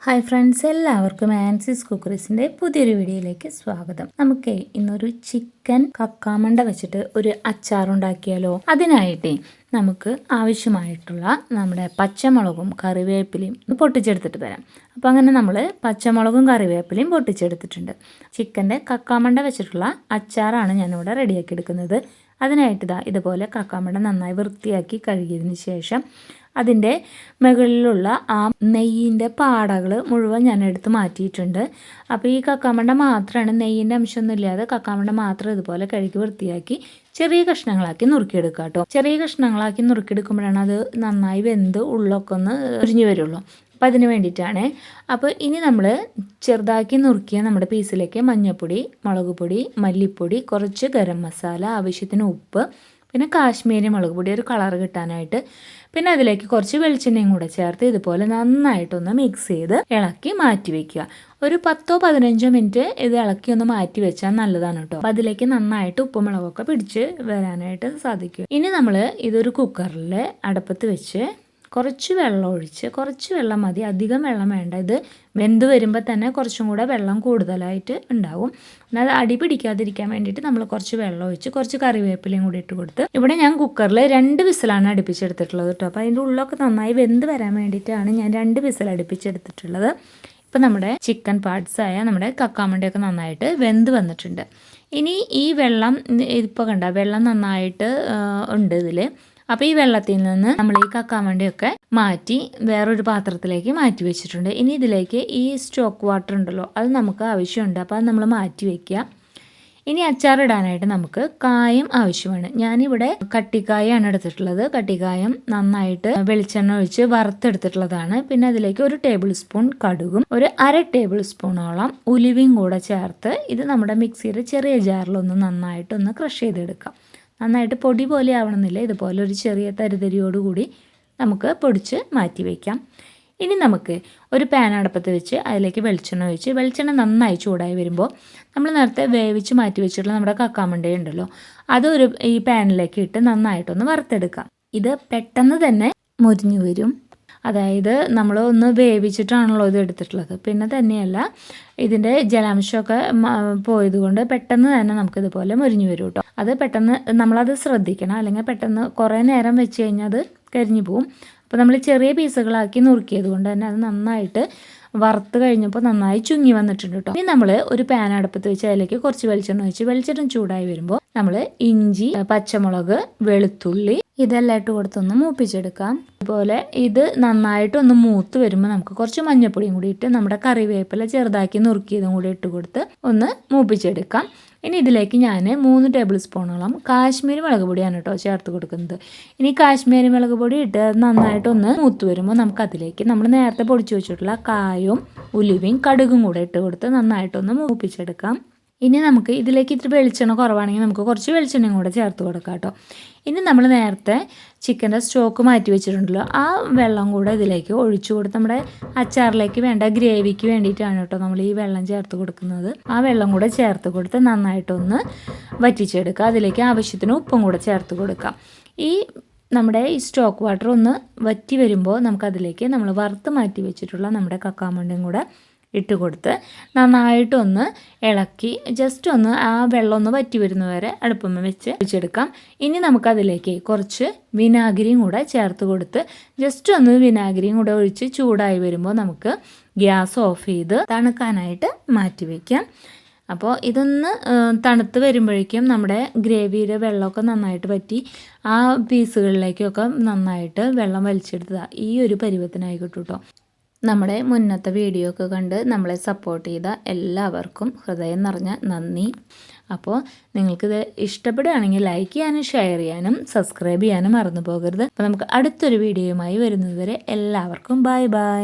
Hi friends, എല്ലാവർക്കും ആൻസീസ് കുക്കറീസിൻ്റെ പുതിയൊരു വീഡിയോയിലേക്ക് സ്വാഗതം. നമുക്ക് ഇന്നൊരു ചിക്കൻ കക്കാമണ്ട വെച്ചിട്ട് ഒരു അച്ചാറുണ്ടാക്കിയാലോ? അതിനായിട്ട് നമുക്ക് ആവശ്യമായിട്ടുള്ള നമ്മുടെ പച്ചമുളകും കറിവേപ്പിലയും പൊട്ടിച്ചെടുത്തിട്ട് തരാം. അപ്പോൾ അങ്ങനെ നമ്മൾ പച്ചമുളകും കറിവേപ്പിലയും പൊട്ടിച്ചെടുത്തിട്ടുണ്ട്. ചിക്കൻ്റെ കക്കാമണ്ട വെച്ചിട്ടുള്ള അച്ചാറാണ് ഞാനിവിടെ റെഡിയാക്കി എടുക്കുന്നത്. അതിനായിട്ട് ഇതുപോലെ കക്കാമണ്ട നന്നായി വൃത്തിയാക്കി കഴുകിയതിന് ശേഷം അതിൻ്റെ മുകളിലുള്ള ആ നെയ്യിൻ്റെ പാടകൾ മുഴുവൻ ഞാൻ എടുത്ത് മാറ്റിയിട്ടുണ്ട്. അപ്പോൾ ഈ കക്കാമണ്ട മാത്രമാണ്, നെയ്യിൻ്റെ അംശമൊന്നും ഇല്ലാതെ കക്കാമണ്ട മാത്രം ഇതുപോലെ കഴുകി വൃത്തിയാക്കി ചെറിയ കഷ്ണങ്ങളാക്കി നുറുക്കിയെടുക്കുക കേട്ടോ. ചെറിയ കഷ്ണങ്ങളാക്കി നുറുക്കിയെടുക്കുമ്പോഴാണ് അത് നന്നായി വെന്ത് ഉള്ളൊക്കെ ഒന്ന് ഉരിഞ്ഞു വരുള്ളൂ. അപ്പം അതിന് വേണ്ടിയിട്ടാണ്. അപ്പോൾ ഇനി നമ്മൾ ചെറുതാക്കി നുറുക്കിയ നമ്മുടെ പീസിലേക്ക് മഞ്ഞൾപ്പൊടി, മുളക് പൊടി, മല്ലിപ്പൊടി, കുറച്ച് ഗരം മസാല, ആവശ്യത്തിന് ഉപ്പ്, പിന്നെ കാശ്മീരി മുളക് പൊടി ഒരു കളർ കിട്ടാനായിട്ട്, പിന്നെ അതിലേക്ക് കുറച്ച് വെളിച്ചെണ്ണയും കൂടെ ചേർത്ത് ഇതുപോലെ നന്നായിട്ടൊന്ന് മിക്സ് ചെയ്ത് ഇളക്കി മാറ്റി വയ്ക്കുക. ഒരു 10-15 മിനിറ്റ് ഇത് ഇളക്കി ഒന്ന് മാറ്റി വെച്ചാൽ നല്ലതാണ് കേട്ടോ. അപ്പോൾ അതിലേക്ക് നന്നായിട്ട് ഉപ്പും മുളകൊക്കെ പിടിച്ച് വരാനായിട്ട് സാധിക്കും. ഇനി നമ്മൾ ഇതൊരു കുക്കറിൽ അടുപ്പത്ത് വെച്ച് കുറച്ച് വെള്ളം ഒഴിച്ച്, കുറച്ച് വെള്ളം മതി, അധികം വെള്ളം വേണ്ട. ഇത് വെന്ത് വരുമ്പോൾ തന്നെ കുറച്ചും കൂടെ വെള്ളം കൂടുതലായിട്ട് ഉണ്ടാവും. എന്നാൽ അത് അടി പിടിക്കാതിരിക്കാൻ വേണ്ടിയിട്ട് നമ്മൾ കുറച്ച് വെള്ളം ഒഴിച്ച് കുറച്ച് കറിവേപ്പിലയും കൂടി ഇട്ട് കൊടുത്ത്, ഇവിടെ ഞാൻ കുക്കറിൽ 2 വിസിലാണ് അടുപ്പിച്ചെടുത്തിട്ടുള്ളത് കേട്ടോ. അപ്പോൾ അതിൻ്റെ ഉള്ളൊക്കെ നന്നായി വെന്ത് വരാൻ വേണ്ടിയിട്ടാണ് ഞാൻ 2 വിസിൽ അടുപ്പിച്ചെടുത്തിട്ടുള്ളത്. ഇപ്പം നമ്മുടെ ചിക്കൻ പാർട്സായ നമ്മുടെ കക്കാമണ്ടയൊക്കെ നന്നായിട്ട് വെന്ത് വന്നിട്ടുണ്ട്. ഇനി ഈ വെള്ളം ഇപ്പോൾ കണ്ട വെള്ളം നന്നായിട്ട് ഉണ്ട് ഇതിൽ. അപ്പോൾ ഈ വെള്ളത്തിൽ നിന്ന് നമ്മൾ ഈ കക്കാമണ്ടയൊക്കെ മാറ്റി വേറൊരു പാത്രത്തിലേക്ക് മാറ്റി വെച്ചിട്ടുണ്ട്. ഇനി ഇതിലേക്ക് ഈ സ്റ്റോക്ക് വാട്ടർ ഉണ്ടല്ലോ, അത് നമുക്ക് ആവശ്യമുണ്ട്. അപ്പോൾ അത് നമ്മൾ മാറ്റി വയ്ക്കുക. ഇനി അച്ചാറിടാനായിട്ട് നമുക്ക് കായം ആവശ്യമാണ്. ഞാനിവിടെ കട്ടിക്കായാണ് എടുത്തിട്ടുള്ളത്. കട്ടിക്കായം നന്നായിട്ട് വെളിച്ചെണ്ണ ഒഴിച്ച് വറുത്തെടുത്തിട്ടുള്ളതാണ്. പിന്നെ അതിലേക്ക് 1 ടേബിൾ സ്പൂൺ കടുകും ഒരു 1/2 ടേബിൾ സ്പൂണോളം ഉലുവയും കൂടെ ചേർത്ത് ഇത് നമ്മുടെ മിക്സിയുടെ ചെറിയ ജാറിലൊന്ന് നന്നായിട്ടൊന്ന് ക്രഷ് ചെയ്തെടുക്കാം. നന്നായിട്ട് പൊടി പോലെ ആവണമെന്നില്ല, ഇതുപോലെ ഒരു ചെറിയ തരിതരിയോടുകൂടി നമുക്ക് പൊടിച്ച് മാറ്റി വയ്ക്കാം. ഇനി നമുക്ക് ഒരു പാൻ അടുപ്പത്ത് വെച്ച് അതിലേക്ക് വെളിച്ചെണ്ണ ഒഴിച്ച്, വെളിച്ചെണ്ണ നന്നായി ചൂടായി വരുമ്പോൾ നമ്മൾ നേരത്തെ വേവിച്ച് മാറ്റി വെച്ചിട്ടുള്ള നമ്മുടെ കക്കാമണ്ട ഉണ്ടല്ലോ, അത് ഈ പാനിലേക്ക് ഇട്ട് നന്നായിട്ടൊന്ന് വറുത്തെടുക്കാം. ഇത് പെട്ടെന്ന് തന്നെ മുരിഞ്ഞു വരും. അതായത് നമ്മൾ ഒന്ന് വേവിച്ചിട്ടാണല്ലോ ഇത് എടുത്തിട്ടുള്ളത്. പിന്നെ തന്നെയല്ല, ഇതിൻ്റെ ജലാംശമൊക്കെ പോയതുകൊണ്ട് പെട്ടെന്ന് തന്നെ നമുക്കിതുപോലെ മുരിഞ്ഞു വരും കേട്ടോ. അത് പെട്ടെന്ന് നമ്മളത് ശ്രദ്ധിക്കണം, അല്ലെങ്കിൽ പെട്ടെന്ന് കുറേ നേരം വെച്ച് കഴിഞ്ഞാൽ അത് കരിഞ്ഞു പോവും. അപ്പോൾ നമ്മൾ ചെറിയ പീസുകളാക്കി നുറുക്കിയത് കൊണ്ട് തന്നെ അത് നന്നായിട്ട് വറുത്ത് കഴിഞ്ഞപ്പോൾ നന്നായി ചുങ്ങി വന്നിട്ടുണ്ട് കേട്ടോ. ഇനി നമ്മൾ ഒരു പാൻ അടുപ്പത്ത് വെച്ച് അതിലേക്ക് കുറച്ച് വെളിച്ചെണ്ണ ഒഴിച്ച്, വെളിച്ചെണ്ണ ചൂടായി വരുമ്പോൾ നമ്മൾ ഇഞ്ചി, പച്ചമുളക്, വെളുത്തുള്ളി ഇതെല്ലാം ഇട്ട് കൊടുത്തൊന്ന് മൂപ്പിച്ചെടുക്കാം. അതുപോലെ ഇത് നന്നായിട്ടൊന്ന് മൂത്ത് വരുമ്പോൾ നമുക്ക് കുറച്ച് മഞ്ഞൾപ്പൊടിയും കൂടി ഇട്ട് നമ്മുടെ കറിവേപ്പില ചെറുതാക്കി നുറുക്കിയതും കൂടി ഇട്ട് കൊടുത്ത് ഒന്ന് മൂപ്പിച്ചെടുക്കാം. ഇനി ഇതിലേക്ക് ഞാൻ 3 ടേബിൾ സ്പൂണോളം കാശ്മീരി മുളക് പൊടിയാണ് കേട്ടോ ചേർത്ത് കൊടുക്കുന്നത്. ഇനി കാശ്മീരി മുളക് പൊടി ഇട്ട് നന്നായിട്ടൊന്ന് മൂത്ത് വരുമ്പോൾ നമുക്ക് അതിലേക്ക് നമ്മൾ നേരത്തെ പൊടിച്ചു വെച്ചിട്ടുള്ള കായവും ഉലുവയും കടുകും കൂടെ ഇട്ട് കൊടുത്ത് നന്നായിട്ടൊന്ന് മൂപ്പിച്ചെടുക്കാം. ഇനി നമുക്ക് ഇതിലേക്ക് ഇത്തിരി വെളിച്ചെണ്ണ കുറവാണെങ്കിൽ നമുക്ക് കുറച്ച് വെളിച്ചെണ്ണയും കൂടെ ചേർത്ത് കൊടുക്കാം കേട്ടോ. ഇനി നമ്മൾ നേരത്തെ ചിക്കൻ്റെ സ്റ്റോക്ക് മാറ്റി വെച്ചിട്ടുണ്ടല്ലോ, ആ വെള്ളം കൂടെ ഇതിലേക്ക് ഒഴിച്ചു കൊടുത്ത് നമ്മുടെ അച്ചാറിലേക്ക് വേണ്ട ഗ്രേവിക്ക് വേണ്ടിയിട്ടാണ് കേട്ടോ നമ്മൾ ഈ വെള്ളം ചേർത്ത് കൊടുക്കുന്നത്. ആ വെള്ളം കൂടെ ചേർത്ത് കൊടുത്ത് നന്നായിട്ടൊന്ന് വറ്റിച്ചെടുക്കുക. അതിലേക്ക് ആവശ്യത്തിന് ഉപ്പും കൂടെ ചേർത്ത് കൊടുക്കാം. നമ്മുടെ ഈ സ്റ്റോക്ക് വാട്ടർ ഒന്ന് വറ്റി വരുമ്പോൾ നമുക്കതിലേക്ക് നമ്മൾ വറുത്ത് മാറ്റി വെച്ചിട്ടുള്ള നമ്മുടെ കക്കാമണ്ടയും കൂടെ ഇട്ട് കൊടുത്ത് നന്നായിട്ടൊന്ന് ഇളക്കി ജസ്റ്റ് ഒന്ന് ആ വെള്ളം ഒന്ന് വറ്റി വരുന്നവരെ അടുപ്പമ്മ വെച്ച് വെച്ചെടുക്കാം. ഇനി നമുക്കതിലേക്ക് കുറച്ച് വിനാഗിരിയും കൂടെ ചേർത്ത് കൊടുത്ത് ജസ്റ്റ് ഒന്ന് വിനാഗിരിയും കൂടെ ഒഴിച്ച് ചൂടായി വരുമ്പോൾ നമുക്ക് ഗ്യാസ് ഓഫ് ചെയ്ത് തണുക്കാനായിട്ട് മാറ്റി വയ്ക്കാം. അപ്പോൾ ഇതൊന്ന് തണുത്ത് വരുമ്പോഴേക്കും നമ്മുടെ ഗ്രേവിയുടെ വെള്ളമൊക്കെ നന്നായിട്ട് വറ്റി ആ പീസുകളിലേക്കൊക്കെ നന്നായിട്ട് വെള്ളം വലിച്ചെടുത്തതാ ഈ ഒരു പരുവത്തിനായി കിട്ടും. നമ്മുടെ മുന്നത്തെ വീഡിയോ ഒക്കെ കണ്ട് നമ്മളെ സപ്പോർട്ട് ചെയ്ത എല്ലാവർക്കും ഹൃദയം നിറഞ്ഞ നന്ദി. അപ്പോൾ നിങ്ങൾക്കിത് ഇഷ്ടപ്പെടുകയാണെങ്കിൽ ലൈക്ക് ചെയ്യാനും ഷെയർ ചെയ്യാനും സബ്സ്ക്രൈബ് ചെയ്യാനും മറന്നു പോകരുത്. അപ്പോൾ നമുക്ക് അടുത്തൊരു വീഡിയോയുമായി വരുന്നതുവരെ എല്ലാവർക്കും ബൈ ബൈ.